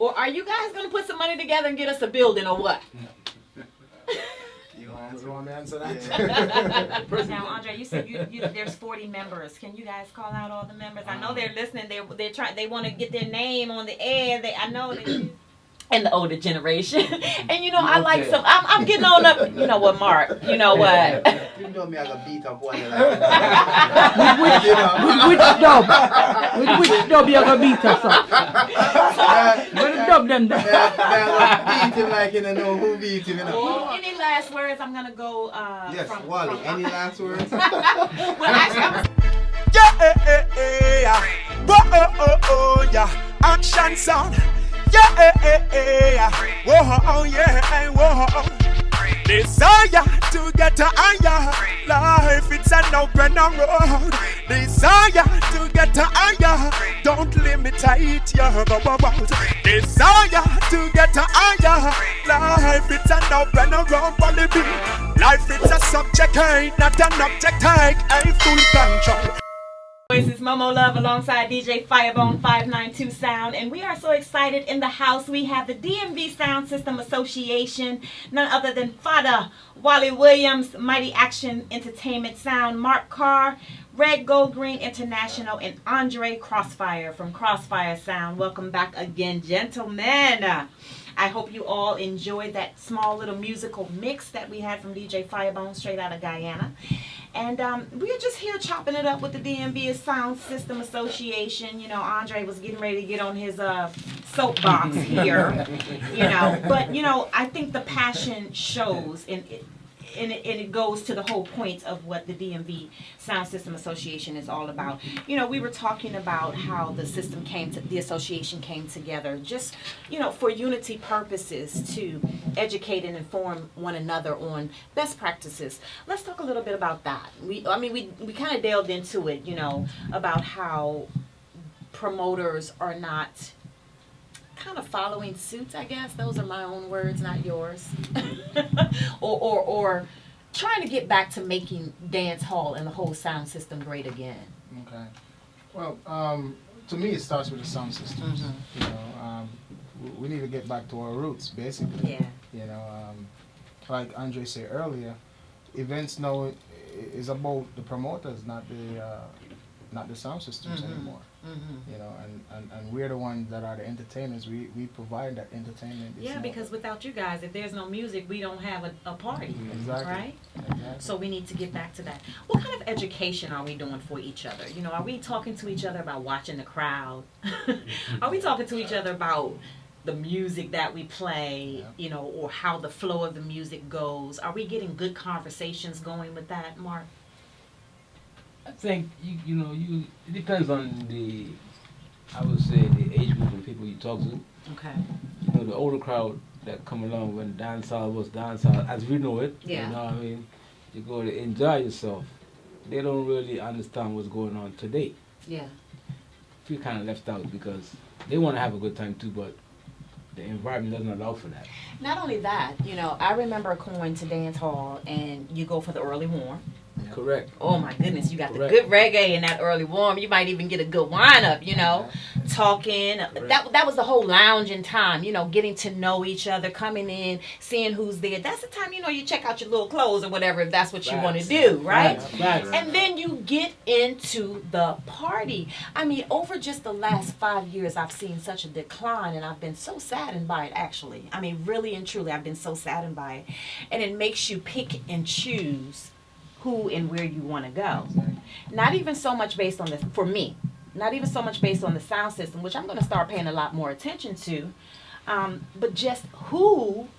Or are you guys going to put some money together and get us a building or what? You want to answer that? Now, Andre, you said there's 40 members. Can you guys call out all the members? I know they're listening. They want to get their name on the air. I know they and the older generation. And I like some. I'm getting on up. You know what, Mark? You know what? You know me, I got beat up one. With which dub you gonna beat us up? What dub them there? I beat him like you don't know who beat him. Any last words? I'm gonna go. Yes, Wally. Any last words? Well, actually, yeah. Action sound. Yeah. Whoa, yeah. Whoa. Desire to get to higher. Life, it's an open road. Desire to get to higher. Don't limit it, yeah. Desire to get to higher. Life, it's an open road. Life, it's a subject, ain't not an object, ain't full control. This is Momo Love alongside DJ Firebone 592 Sound, and we are so excited in the house. We have the D.M.V. Soundsystem Association, none other than Fada, Wally Williams, Mighty Action Entertainment Sound, Mark Carr, Red Gold Green International, and Andre Crossfire from Crossfire Sound. Welcome back again, gentlemen. I hope you all enjoyed that small little musical mix that we had from DJ Firebone straight out of Guyana. And we're just here chopping it up with the D.M.V. Soundsystem Association. Andre was getting ready to get on his soapbox here, But, I think the passion shows and it goes to the whole point of what the D.M.V. Soundsystem Association is all about. We were talking about how the association came together just, for unity purposes to educate and inform one another on best practices. Let's talk a little bit about that. We kind of delved into it, about how promoters are not kind of following suit, I guess. Those are my own words, not yours. or trying to get back to making dance hall and the whole sound system great again. Okay. Well, to me, it starts with the sound systems. Mm-hmm. We need to get back to our roots, basically. Yeah. Like Andre said earlier, events now is about the promoters, not the sound systems anymore. Mm-hmm. And we're the ones that are the entertainers. We provide that entertainment. Yeah, because without you guys, if there's no music, we don't have a party. Exactly. Right? Exactly. So we need to get back to that. What kind of education are we doing for each other? Are we talking to each other about watching the crowd? Are we talking to each other about the music that we play, or how the flow of the music goes? Are we getting good conversations going with that, Mark? I think it depends on the age group and people you talk to. Okay. The older crowd that come along when dancehall was dancehall as we know it. Yeah. You go to enjoy yourself. They don't really understand what's going on today. Yeah. Feel kind of left out because they want to have a good time too, but the environment doesn't allow for that. Not only that, I remember going to dance hall and you go for the early warm. Yeah. Correct. Oh my goodness, you got Correct. the good reggae in that early warm. You might even get a good wine up, talking. Correct. That was the whole lounging time, getting to know each other, coming in, seeing who's there. That's the time, you check out your little clothes or whatever if that's what you want to do, right? Right. And then you get into the party. Over just the last 5 years, I've seen such a decline, and I've been so saddened by it, actually. Really and truly, I've been so saddened by it. And it makes you pick and choose who and where you want to go. Not even so much based on not even so much based on the sound system, which I'm going to start paying a lot more attention to, but just who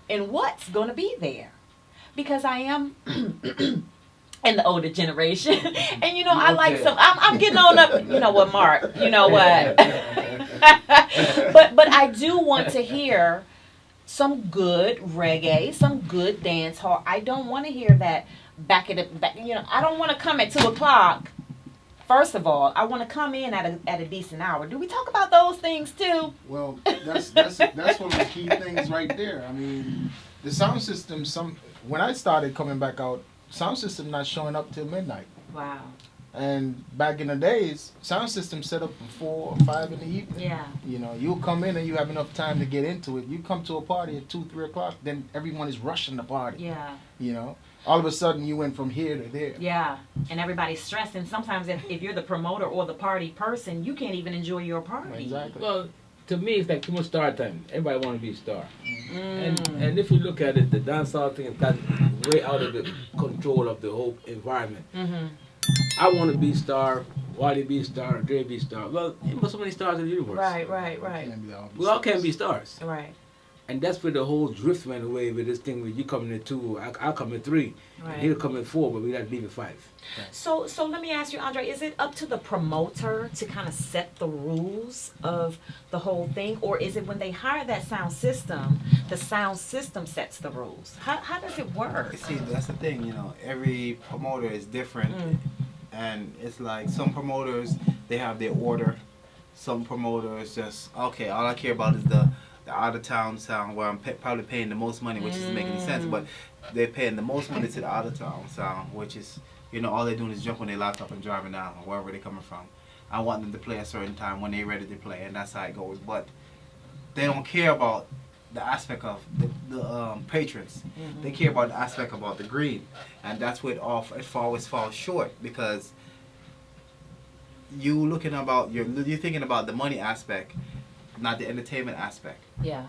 and what's going to be there. Because I am in the older generation, and I like some. I'm getting on up. You know what, Mark? You know what? but I do want to hear some good reggae, some good dance hall. I don't want to hear that back. I don't want to come at 2:00. First of all, I want to come in at a decent hour. Do we talk about those things too? Well, that's one of the key things right there. The sound system. When I started coming back out, sound system not showing up till midnight. Wow. And back in the days, sound system set up at 4 or 5 in the evening. Yeah. You know, you'll come in and you have enough time to get into it. You come to a party at 2, 3 o'clock, then everyone is rushing the party. Yeah. You know, all of a sudden you went from here to there. Yeah. And everybody's stressed. And sometimes if you're the promoter or the party person, you can't even enjoy your party. Exactly. Well, to me, it's like too much star time. Everybody want to be a star. And if you look at it, the dancehall thing has got way out of the control of the whole environment. Mm-hmm. I want to be star, Wally be star, Dre be star. Well, there's so many stars in the universe. Right. We all can be stars. Right. And that's where the whole drift went away with this thing where you come in at 2, I'll come in 3, Right. and he'll come in 4, but we got to leave at 5. So let me ask you, Andre, is it up to the promoter to kind of set the rules of the whole thing, or is it when they hire that sound system, the sound system sets the rules? How does it work? See, that's the thing, you know, every promoter is different. And it's like some promoters, they have their order. Some promoters just, okay, all I care about is the out of town sound where I'm probably paying the most money, which doesn't make any sense, but they're paying the most money to the out of town sound, which is, you know, all they're doing is jump on their laptop and driving down or wherever they're coming from. I want them to play a certain time when they're ready to play, and that's how it goes. But they don't care about the aspect of the patrons. They care about the aspect about the green, and that's where it always falls short, because you're thinking about the money aspect, not the entertainment aspect. Yeah.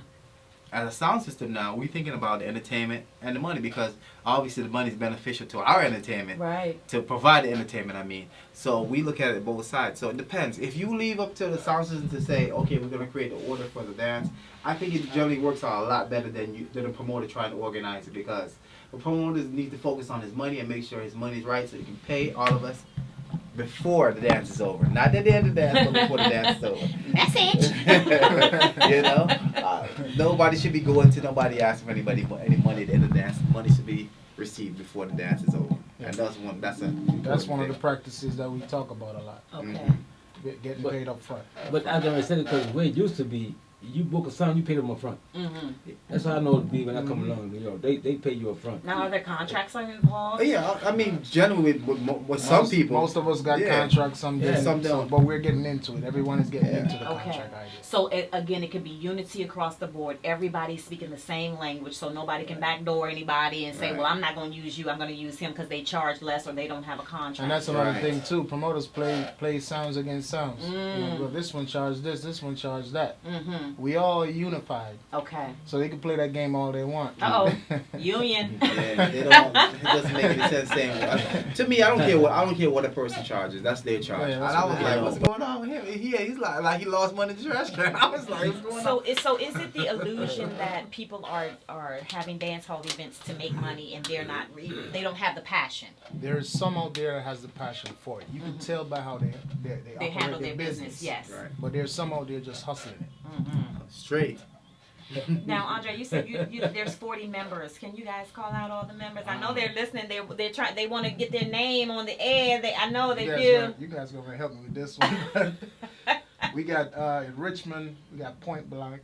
As a sound system now, we're thinking about the entertainment and the money, because obviously the money is beneficial to our entertainment. Right. To provide the entertainment, I mean. So we look at it both sides. So it depends. If you leave up to the sound system to say, okay, we're going to create the order for the dance, I think it generally works out a lot better than a promoter trying to organize it, because the promoters need to focus on his money and make sure his money's right so he can pay all of us before the dance is over. Not at the end of the dance, but before the dance is over. Message! You know? Nobody should be going to nobody asking for anybody any money at the end of the dance. Money should be received before the dance is over. Yeah. And that's one of the practices that we talk about a lot. Okay. Getting paid up front. But as I said, because the way it used to be, you book a sound, you pay them up front. That's how I know it be when I come along. You know, they pay you up front. Now, are there contracts involved? Yeah, I mean, generally with some people. Most of us got contracts, some don't. But we're getting into it. Everyone is getting into the contract idea. So, again, it could be unity across the board. Everybody's speaking the same language, so nobody can backdoor anybody and say, well, I'm not going to use you, I'm going to use him because they charge less or they don't have a contract. And that's another thing, too. Promoters play sounds against sounds. You know, well, this one charged this one charged that. We all unified. Okay. So they can play that game all they want. Union. Yeah, it doesn't make any sense saying. To me, I don't care what a person charges. That's their charge. Yeah, and I was like, what's going on with him? He's like he lost money in the trash can. I was like, what's going on? So is it the illusion that people are having dance hall events to make money and they don't have the passion? There's some out there that has the passion for it. You can tell by how they handle their business. Yes. Right. But there's some out there just hustling it. Straight. Now, Andre, you said there's 40 members. Can you guys call out all the members? I know they're listening. They want to get their name on the air. I know they do. You guys gonna help me with this one. We got in Richmond. We got Point Blank,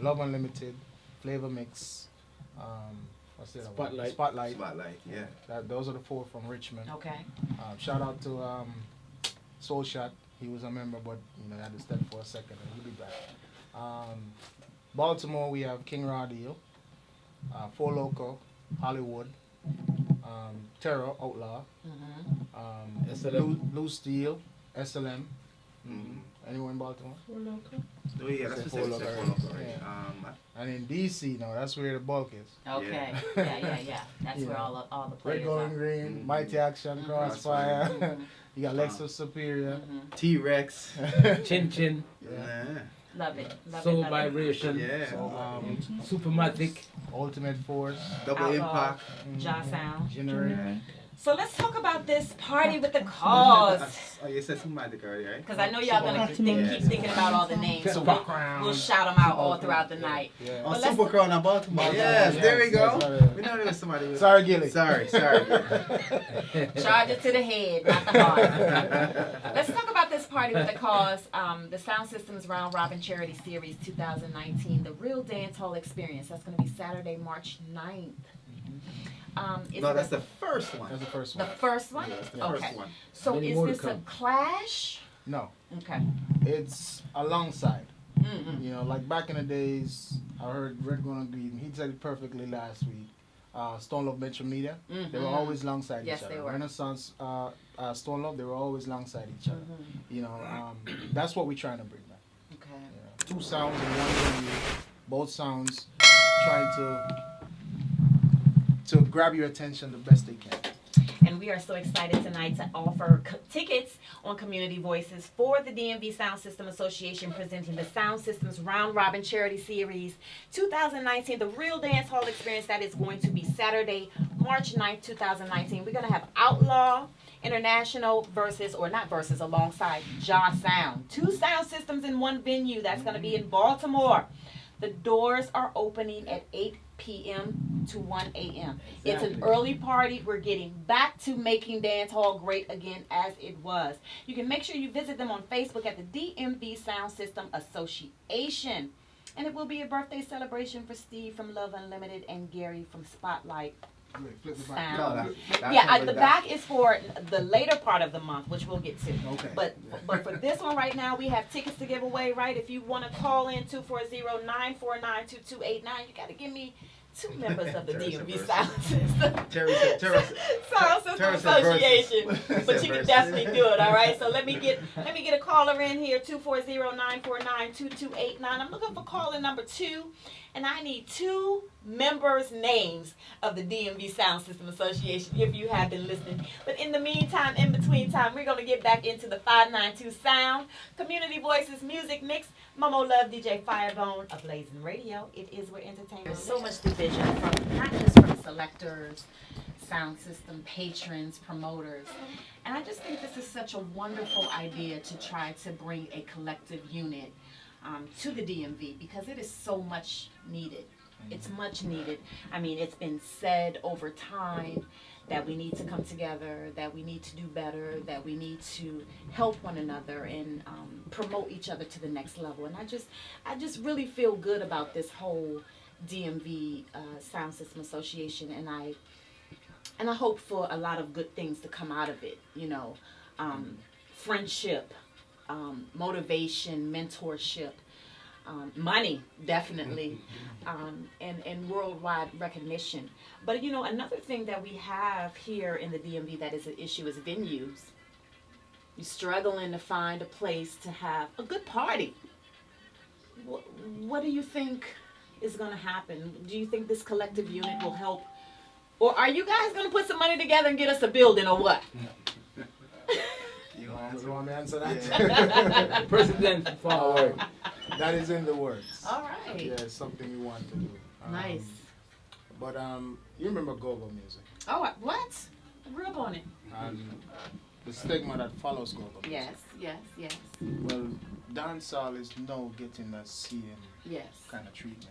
Love Unlimited, Flavor Mix. What's the other one? Spotlight. Yeah. Those are the 4 from Richmond. Okay. Shout out to Soul Shot. He was a member, but I had to step for a second, and he'll be back. Baltimore, we have King Rodeo, Four Loco, Hollywood, Terror, Outlaw, Blue Steel, SLM. Anyone in Baltimore? Four Loco. Oh yeah, that's Four Loco. Right? And in DC, that's where the bulk is. Okay. Yeah. That's where all the players Red, Gold, and Green, Mighty Action, Crossfire. You got Lexus Superior, T-Rex, Chin Chin. Yeah. Love it. Soul Vibration. Yeah. Supermatic. Ultimate Force, Double Impact, Jaw Sound. Generator. So let's talk about this party with the cause. Oh, you said Supermatic already, right? Because I know y'all gonna keep thinking about all the names, so we'll shout them out all throughout the night. Yeah. Oh, Super Crown in Baltimore. Yes, there we go. We know there was somebody. Sorry, Gilly. Sorry. Charge it to the head, not the heart. Let's talk about this party with the cause. The Sound Systems Round Robin Charity Series 2019, the Real Dance Hall Experience. That's going to be Saturday, March 9th. Is No, it that's a- the first one. That's the first the one. first one. Yeah, that's the Okay. First one. So Many is more to this a come. clash? No, Okay. it's alongside. Mm-hmm. You know, like back in the days, I heard Red Gonna Green. He said it perfectly last week. Stone Love Metro Media. They were always alongside Yes, each other. they were. Renaissance, Stone Love, they were always alongside each other. You know, that's what we're trying to bring back. Okay. You know, two sounds in one venue, both sounds trying to grab your attention the best they can. And we are so excited tonight to offer tickets on Community Voices for the DMV Sound System Association presenting the Sound Systems Round Robin Charity Series 2019, the real dance hall experience that is going to be Saturday, March 9th, 2019. We're going to have Outlaw International alongside Jaw Sound. Two sound systems in one venue. That's going to be in Baltimore. The doors are opening at 8 p.m. to 1 a.m. It's an early party. We're getting back to making dance hall great again as it was. You can make sure you visit them on Facebook at the DMV Sound System Association. And it will be a birthday celebration for Steve from Love Unlimited and Gary from Spotlight Flip it back. Sound. No, that Yeah, sounds the like back is for the later part of the month, which we'll get to. Okay. But for this one right now, we have tickets to give away, right? If you want to call in 240-949-2289, you got to give me two members of the DMV Sound System. Sound System Association. But you can definitely do it, all right? So let me get a caller in here, 240-949-2289. I'm looking for caller number 2. And I need 2 members' names of the DMV Sound System Association if you have been listening. But in the meantime, in between time, we're going to get back into the 592 Sound, Community Voices Music Mix, Momo Love, DJ Firebone, Ablazin Radio. It is where entertainment. There's so much division from not just from selectors, sound system patrons, promoters. And I just think this is such a wonderful idea to try to bring a collective unit to the DMV because it is so much needed. It's much needed. I mean, it's been said over time that we need to come together, that we need to do better, that we need to help one another and promote each other to the next level. And I just really feel good about this whole DMV Sound System Association, and I hope for a lot of good things to come out of it. You know, friendship, motivation, mentorship, money, definitely, and worldwide recognition. But you know, another thing that we have here in the DMV that is an issue is venues. You're struggling to find a place to have a good party. What do you think is going to happen? Do you think this collective unit will help? Or are you guys going to put some money together and get us a building or what? You want me to answer that? Yeah. President forward. That is in the works. All right. Yeah, it's something we want to do. Nice. But you remember go-go music Oh, what? I grew up on it. and the stigma that follows go-go music. Yes. Well, dancehall is now getting that same Yes. kind of treatment.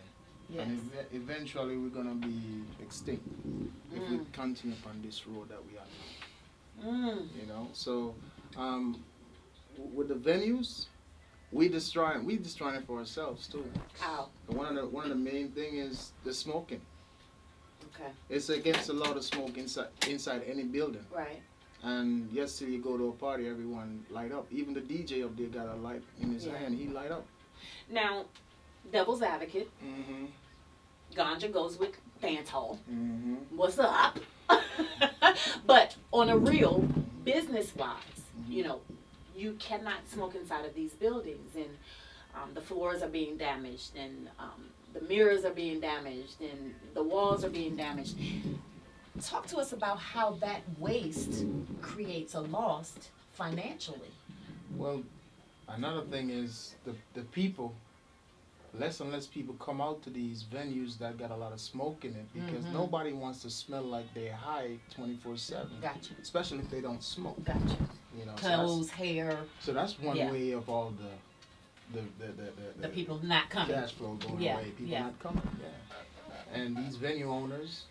Yes. And eventually we're gonna be extinct if we continue upon this road that we are now. You know, so with the venues, we destroying it for ourselves too. How? One of the main thing is the smoking. Okay. It's against a lot of smoke inside any building. Right. And yesterday you go to a party, everyone light up. Even the DJ up there got a light in his hand, he light up. Now, devil's advocate, Mm-hmm. ganja goes with dancehall. Mm-hmm. What's up? But on a real business-wise, you know, you cannot smoke inside of these buildings, and the floors are being damaged, and the mirrors are being damaged, and the walls are being damaged. Talk to us about how that waste creates a loss financially. Well, another thing is the people, less and less people come out to these venues that got a lot of smoke in it because nobody wants to smell like they're high 24/7. Gotcha. Especially if they don't smoke. Gotcha. You know, Clothes, hair, so that's one Yeah. way of all the people not coming. cash flow going Yeah, away. People yeah. not coming. Yeah. And these venue owners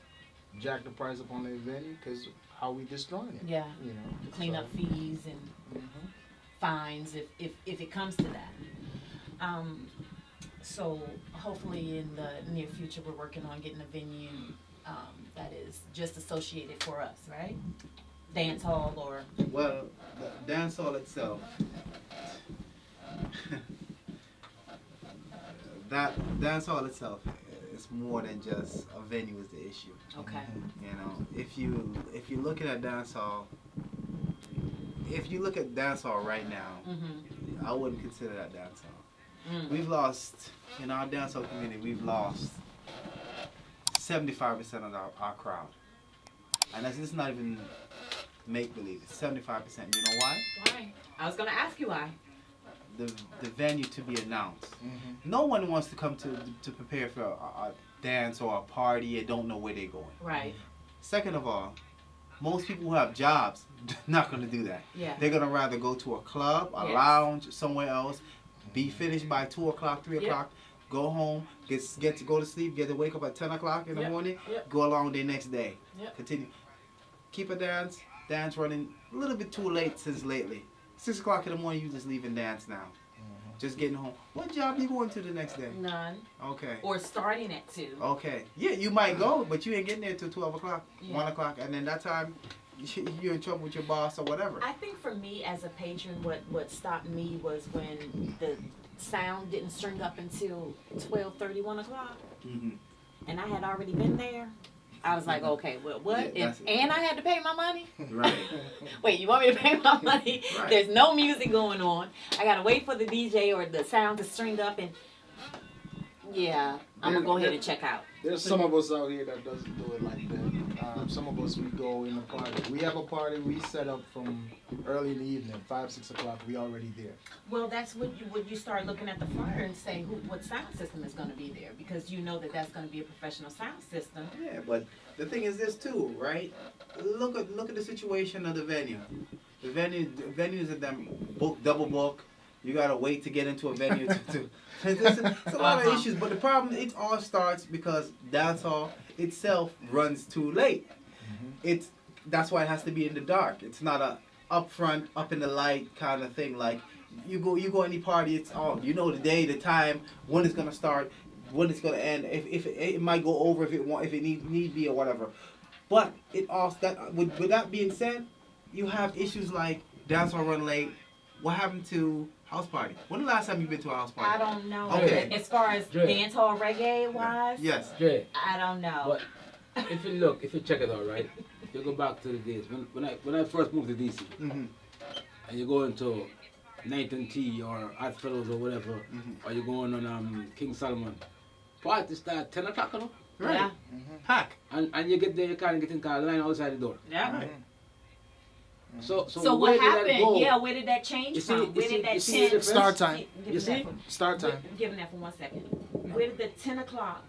jack the price up on their venue because how we destroying it. Yeah. You know. Cleanup So, fees and fines if it comes to that. So hopefully in the near future we're working on getting a venue that is just associated for us, right? Dance hall or Well, the dancehall itself, that dancehall itself is more than just a venue is the issue. okay. You know, if you're looking at dancehall, if you look at dancehall right now, Mm-hmm. I wouldn't consider that dancehall. Mm. We've lost in our dancehall community. We've lost 75% of our crowd, and that's just not even make believe. It's 75%. You know why? Why? I was gonna ask you why. The venue to be announced. Mm-hmm. No one wants to come to prepare for a dance or a party and don't know where they're going. Right. Second of all, most people who have jobs not going to do that. Yeah. They're going to rather go to a club, a Yes. lounge, somewhere else, be finished by 2 o'clock, 3 Yep. o'clock, go home, get to go to sleep, get to wake up at 10 o'clock in the Yep. morning, Yep. go along the next day. Yep. Continue. Keep a dance running a little bit too late since lately. 6 o'clock in the morning, you just leaving dance now. Just getting home. What job you going to the next day? None. Okay. Or starting at 2. Okay. Yeah, you might go, but you ain't getting there till 12 o'clock, Yeah. 1 o'clock, and then that time you're in trouble with your boss or whatever. I think for me as a patron, what stopped me was when the sound didn't string up until 12:30, 1 o'clock, Mm-hmm. and I had already been there. I was like, okay, well, what? Yeah, that's it. And I had to pay my money? Right. Wait, you want me to pay my money? Right. There's no music going on. I gotta wait for the DJ or the sound to string up, and yeah, I'm gonna go ahead and check out. There's some of us out here that doesn't do it like that. Some of us, we go in a party. We have a party, we set up from early in the evening, 5, 6 o'clock, we already there. Well, that's when you start looking at the flyer and say what sound system is going to be there, because you know that's going to be a professional sound system. Yeah, but the thing is this too, right? Look at the situation of the venue. The venues are them double book. You gotta wait to get into a venue to it's a lot of issues. But the problem, it all starts because dancehall itself runs too late. That's why it has to be in the dark. It's not a up front, up in the light kind of thing. Like you go any party, it's on. You know the day, the time, when it's gonna start, when it's gonna end. If it might go over if it need be or whatever. But it also with that being said, you have issues like dancehall run late. What happened to house party? When the last time you been to a house party? I don't know. Okay. As far as Dre. dancehall reggae wise, Yes. Jay, I don't know. but if you check it out, right? You go back to the days when I first moved to DC, Mm-hmm. and you go into Night and Tea or Hot Fellows or whatever, or you're going on King Solomon. Party start 10 o'clock, you know? Right. Yeah. Pack. And you get there, you can't get in car, line outside the door. Yeah. Right. So So where what did that happened? go? Yeah, where did that change You see- from? you Where see- did that you see the change? difference? Start time. Give You him see? that for- Start time. Give him that for 1 second. Where did the 10 o'clock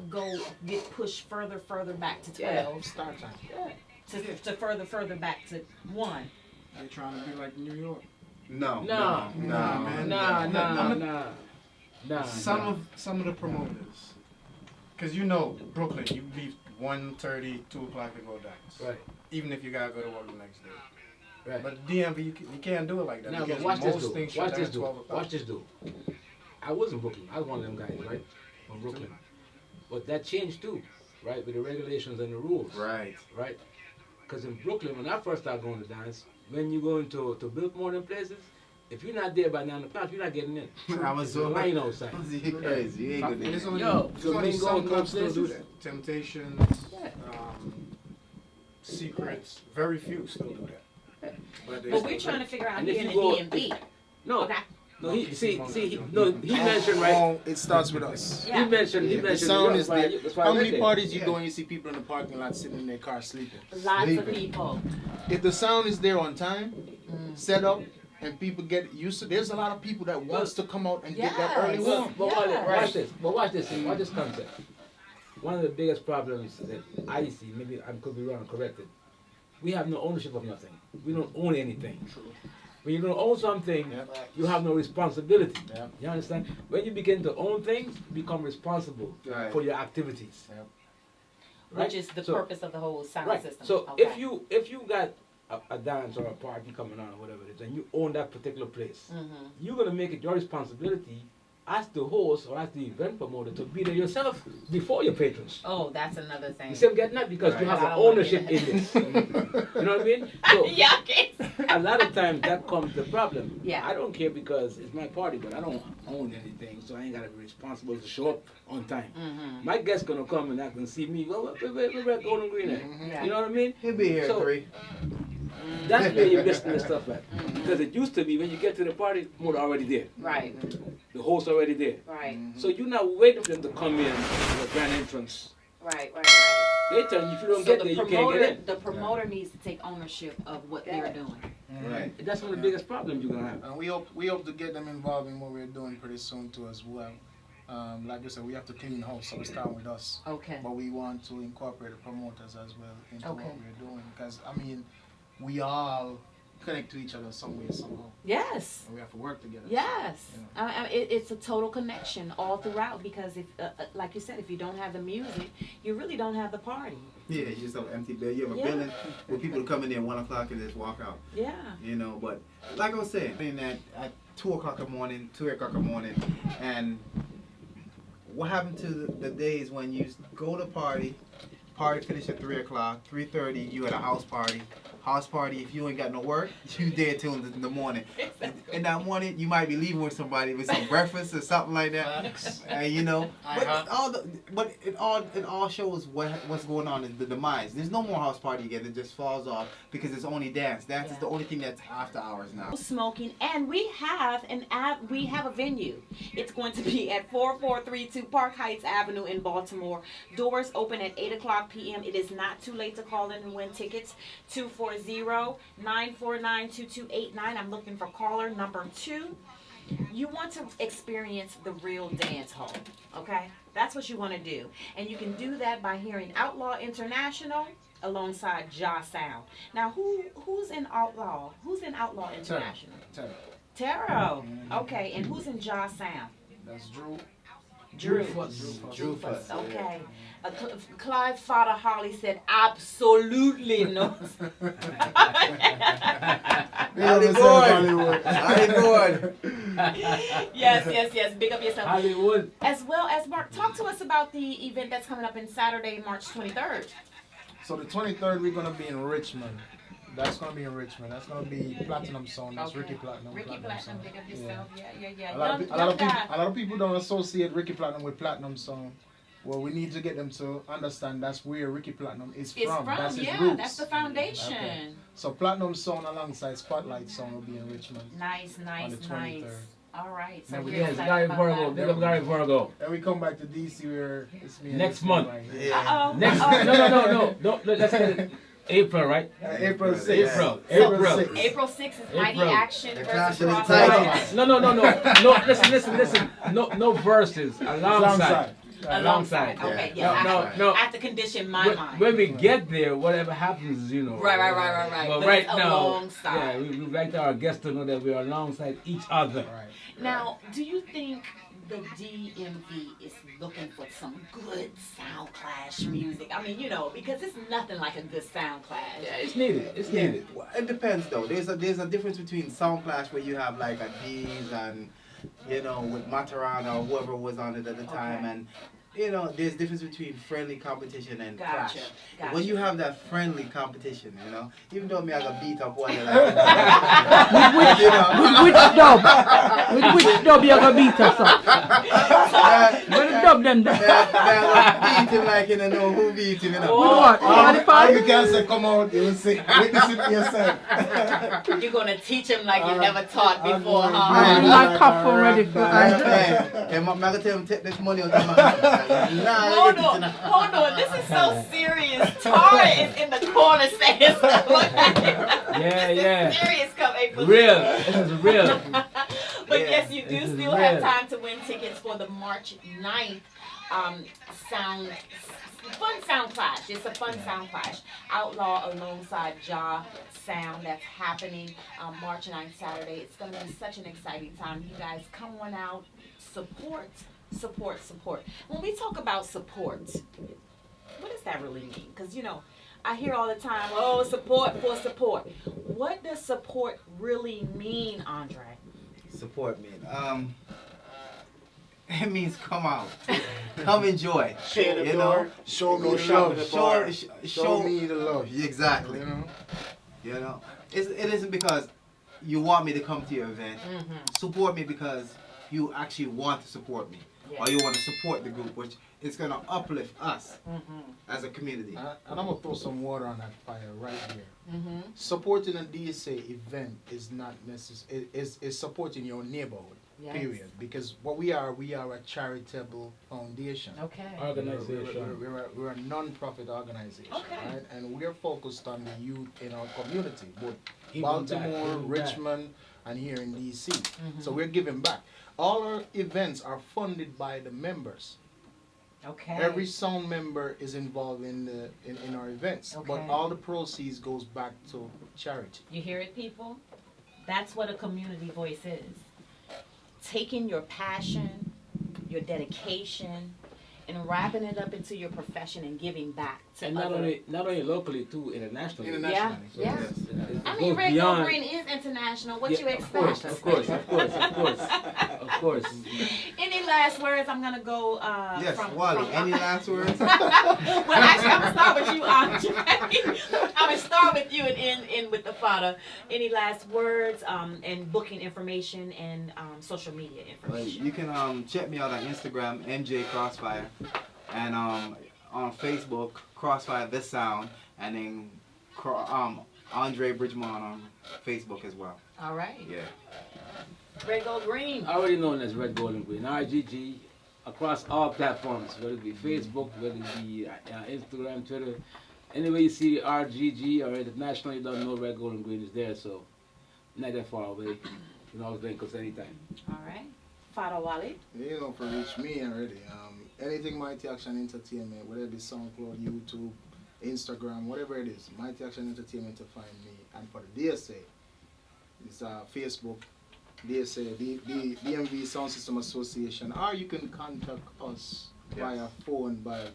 go get pushed further back to 12? Start time. To further back to 1. They trying to be like New York. No. No. Nah, man. Nah. Some of the promoters, because you know Brooklyn, you leave 1:30, 2 o'clock to go dance. Right. Even if you gotta go to work the next day. Right. But DMV, you can't do it like that. Now, but because watch this most though. things Watch shut this down at though. 12 o'clock. Watch this though. I was in Brooklyn. I was one of them guys, right? From Brooklyn. But that changed too, right? With the regulations and the rules. Right. Right? Because in Brooklyn, when I first started going to dance, when you go into Biltmore and places, if you're not there by 9 o'clock, you're not getting in. I was There's a so line outside. You crazy. You ain't And good it's at only, Yo, it's only Flamingo some and clubs still do places. that. Temptations, Yeah. Secrets, very few still do that. But But we're trying to figure out And here if in the you go- DMV. No, Okay. no. He mentioned right. Oh, it starts with us. Yeah. He mentioned. The sound is there. That's why How I many went there. parties you Yeah. go and you see people in the parking lot sitting in their car sleeping? Lots of Sleeping. people. If the sound is there on time, set up, and people get used to, there's a lot of people that wants to come out and get that early Yes. warm. But Yeah. watch this. But watch this. Watch this concept. One of the biggest problems that I see, maybe I could be wrong, corrected. We have no ownership of nothing. We don't own anything. When you don't own something, Yep. you have no responsibility. Yep. You understand? When you begin to own things, you become responsible Right. for your activities. Yep. Which is the So- purpose of the whole sound Right. system. So Okay. if you got a dance or a party coming on or whatever it is, and you own that particular place, Mhm. you're gonna make it your responsibility ask the host or ask the event promoter to be there yourself before your patrons. Oh, that's another thing. You see, I'm getting that because you have an ownership in this. You know what I mean? So, Yeah, okay. a lot of times that comes the problem. Yeah. I don't care because it's my party, but I don't own anything, so I ain't gotta be responsible to show up on time. Mm-hmm. My guest's gonna come and act and see me. Well, we're at Golden Green at. Yeah. You know what I mean? He'll be here So- at 3. That's where you're missing the stuff at. Because it used to be when you get to the party, more already there. Right, The host already there. right, So you're not waiting for them to come in with a grand entrance. right. They tell you if you don't So get the there, you can't promoter, get in. the promoter needs to take ownership of what they're doing. Right. That's one of the biggest problems you're gonna have. And we hope to get them involved in what we're doing pretty soon too as well. Like I said, we have to clean house, so we start with us. Okay. But we want to incorporate the promoters as well into Okay. what we're doing. Because, I mean, we all connect to each other some way, somehow. Yes. And we have to work together. Yes, You know. it's a total connection all throughout because if, like you said, if you don't have the music, you really don't have the party. Yeah, you just have an empty building. You have a Yeah. building where people come in there at 1 o'clock and just walk out. Yeah. You know, but like I was saying, I mean, at 2 o'clock in the morning, 2 o'clock in the morning, and what happened to the days when you go to party finish at 3 o'clock, 3:30, you at a house party. House party, if you ain't got no work, you there till in the morning. In that morning, you might be leaving with somebody with some breakfast or something like that. You know, but it all shows what's going on in the demise. There's no more house party again. It just falls off because it's only dance. Dance is the only thing that's after hours now. Smoking, and we have a venue. It's going to be at 4432 Park Heights Avenue in Baltimore. Doors open at 8 o'clock p.m. It is not too late to call in and win tickets. 240-949-2289. I'm looking for caller number 2. You want to experience the real dance hall, okay? That's what you want to do. And you can do that by hearing Outlaw International alongside Ja Sound. Now, who's in Outlaw? Who's in Outlaw International? Taro. Okay, and who's in Ja Sound? That's Drew. Drew. Drufus. Okay. Clive's father Holly said absolutely no. Hollywood. Hollywood. Yes. Big up yourself. Hollywood. As well as Mark, talk to us about the event that's coming up in Saturday, March 23rd. So the 23rd, we're going to be in Richmond. That's going to be in Richmond. That's going to be Platinum Sound. That's Okay. Ricky Platinum. Ricky Platinum, Sound. big up yourself. Yeah. A lot of people don't associate Ricky Platinum with Platinum Sound. Well, we need to get them to understand that's where Ricky Platinum is It's from. That's his yeah, roots. that's the foundation. Okay. So Platinum Sound alongside Spotlight Sound will be in Richmond. Nice. On the 23rd. All right, so Then we're we- Yes, excited Gary about Virgo. that. Big up Gary Virgo. Then we come back to DC where it's me and Next this month. Right here. Yeah. Uh-oh. Next, no. Let's say April, right? April 6th. April. April 6th is Mighty April. Action The versus Clash of the Cross Titans. No. Listen. No verses. Alongside. Alongside. Okay, yeah. No. I have to condition my mind. When we get there, whatever happens, you know. Right. But But right it's now, alongside. yeah, we like our guests to know that we are alongside each other. Right. Now, do you think the D.M.V. is looking for some good sound clash music? I mean, because it's nothing like a good sound clash. Yeah, it's needed. It's Yeah, needed. well, it depends though. There's a difference between sound clash where you have like a D's and with Matarana or whoever was on it at the time, Okay. and there's difference between friendly competition and Gotcha. clash. When you have that friendly competition, even though me I got beat up one, Which dub? With which dub you gonna beat us up? What dub them there? beat him like you don't know who beat him. With what? All you 45? can say, come out, you will see, witness it yourself. You're going to teach him like you never taught I'm before, going- huh? I'm not cup already for Hey, I'm gonna tell him take this money out of my hand. Hold on. This is so serious. Tara is in the corner saying stuff like that. Yeah. This is serious come April. Real. This is real. But yes, you do This is still have real. time to win tickets for the March 9th fun sound clash. It's a fun sound clash. Outlaw alongside Ja Sound. That's happening March 9th, Saturday. It's going to be such an exciting time. You guys come on out. Support. When we talk about support, what does that really mean? Because, I hear all the time, support for support. What does support really mean, Andre? Support me. it means come out, come enjoy. Share the You door. know? Show me Go the shop love. at the bar. Show me the love. Exactly. You know. You know, it isn't because you want me to come to your event. Support me because you actually want to support me, or you want to support the group, which is going to uplift us as a community. And I'm gonna throw some water on that fire right here. Supporting a DSA event is not necessary. Is supporting your neighborhood. Yes. Period. Because what we are a charitable foundation. Okay. Organization. We're a non-profit organization, Okay. right? And we're focused on the youth in our community, both Giving Baltimore, back, giving back. Richmond, and here in DC. So we're giving back. All our events are funded by the members. Okay. Every sound member is involved in our events, but Okay. all the proceeds goes back to charity. You hear it, people? That's what a community voice is. Taking your passion, your dedication, and wrapping it up into your profession and giving back to And other. not only locally, too, internationally. Yeah, So yeah. yes. I It mean, goes Red Gold beyond- Green is international. What Yeah, you of expect? course. Of course. Any last words? I'm gonna go. Yes, from, Wally, from- any last words? Well, actually, I'm gonna start with you, Andre. I'm gonna start with you and end with the father. Any last words? And booking information and social media information. You can check me out on Instagram, MJ Crossfire, and on Facebook, Crossfire The Sound, and then Andre Bridgemont on Facebook as well. All right. Yeah. Red Gold Green. Already known as Red, Gold, and Green. RGG across all platforms, whether it be Facebook, whether it be Instagram, Twitter. Anywhere you see RGG or international, you don't know Red, Gold, and Green is there, so not that far away. You can always link us anytime. All right. Father Wally. You know, for reach me already. Anything Mighty Action Entertainment, whether it be SoundCloud, YouTube, Instagram, whatever it is, Mighty Action Entertainment to find me. And for the DSA, it's Facebook, DSA, D.M.V Soundsystem Association, or you can contact us via phone by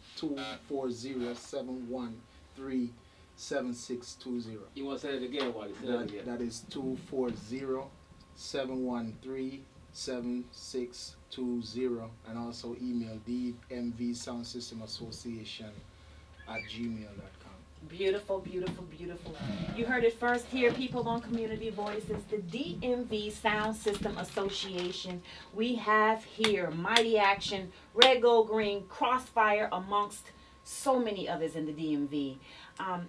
240-713-7620. You want to say it again, Wally? Say it again. That is 240-713-7620, and also email D.M.V Soundsystem Association @gmail.com. Beautiful, beautiful, beautiful. You heard it first here, people on Community Voices, the D.M.V Sound System Association. We have here Mighty Action, Red, Gold, Green, Crossfire, amongst so many others in the D.M.V.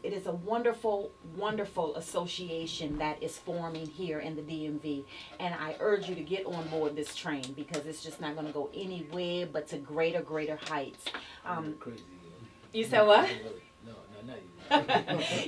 It is a wonderful, wonderful association that is forming here in the D.M.V. And I urge you to get on board this train because it's just not going to go anywhere but to greater, greater heights. Crazy. You said what? No, not you.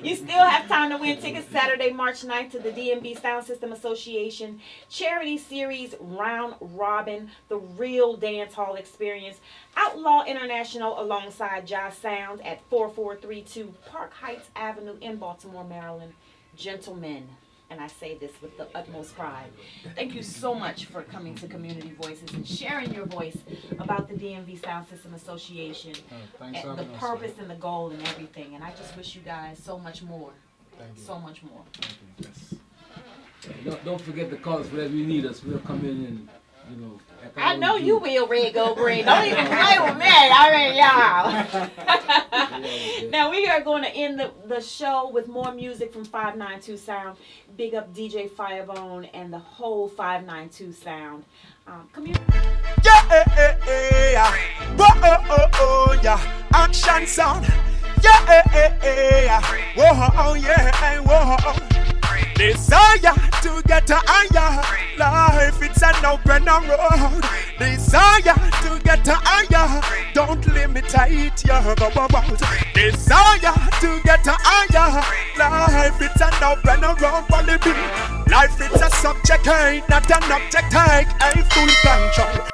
You still have time to win tickets Saturday, March 9th to the D.M.V Sound System Association Charity Series Round Robin, the real dance hall experience. Outlaw International alongside Jazz Sound at 4432 Park Heights Avenue in Baltimore, Maryland. Gentlemen, and I say this with the utmost pride, thank you so much for coming to Community Voices and sharing your voice about the D.M.V Sound System Association Thanks for and the having us. purpose and the goal and everything. And I just wish you guys so much more. Thank you. So much more. Yes. Don't forget to call us whenever you need us. We'll come in and, you know. act I like know we you do. will, Red Gold Green. Don't even play with me. I mean, y'all. Now we are going to end the show with more music from 592 Sound. Big up DJ Firebone and the whole 592 Sound. Community. Yeah, whoa, yeah, action sound. Yeah, whoa, yeah, whoa. Desire to get to higher life, it's an open road. Desire to get to higher, don't limit it, yeah, desire to get to higher life, it's an open road. Life, it's a subject, ain't not an object, ain't full control.